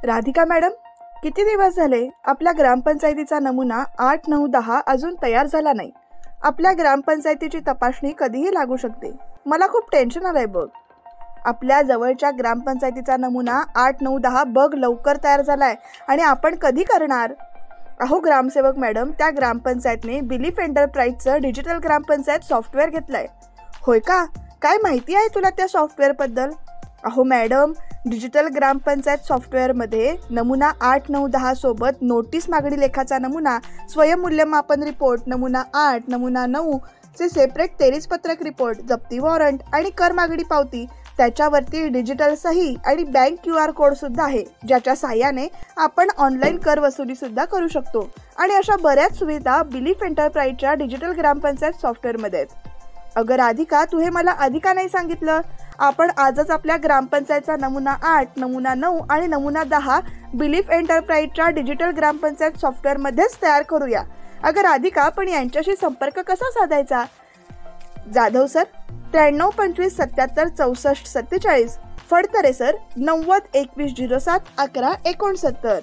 Radhika madam, किती दिवस झाले आपल्या ग्रामपंचायतीचा नमुना 8, 9, 10 अजून तयार झाला नाही. आपल्या ग्रामपंचायतीची तपासणी कधीही लागू शकते. मला खूप टेन्शन आलंय बघ. आपल्या जवळच्या ग्रामपंचायतीचा नमुना 8, 9, 10 बघ लवकर तयार झालाय आणि आपण कधी करणार? अहो ग्रामसेवक मॅडम, त्या ग्रामपंचायतने बिलीफ एंटरप्राइजचं डिजिटल ग्रामपंचायत सॉफ्टवेअर घेतलंय. होय का? काय माहिती आहे तुला त्या सॉफ्टवेअर बद्दल? अहो मॅडम, डिजिटल ग्रामपंचायत सॉफ्टवेअरमध्ये नमुना 8, 9, 10 सोबत नोटीस मागणी लेखाचा नमुना, स्वयंमूल्यमापन रिपोर्ट नमुना 8, नमुना 9 चे सेपरेट तेरीसपत्रक रिपोर्ट, जप्ती वॉरंट आणि कर मागणी पावती, त्याच्यावरती डिजिटल सही आणि बँक QR कोड सुद्धा आहे, ज्याच्या साहाय्याने आपण ऑनलाईन कर वसुली सुद्धा करू शकतो. आणि अशा बऱ्याच सुविधा बिलीफ एंटरप्राइजच्या डिजिटल ग्रामपंचायत सॉफ्टवेअरमध्ये आहेत. अगं राधिका, तू हे मला आधी का नाही सांगितलं? आपण आजच आपल्या ग्रामपंचायतचा नमुना 8, नमुना 9 आणि नमुना 10 बिलीफ एंटरप्राइजच्या डिजिटल ग्रामपंचायत सॉफ्टवेअरमध्येच तयार करूया. अगं राधिका, पण यांच्याशी संपर्क कसा साधायचा? जाधव सर, 93 25 77 64 47. फडतरे सर, 90 21 07 11 69.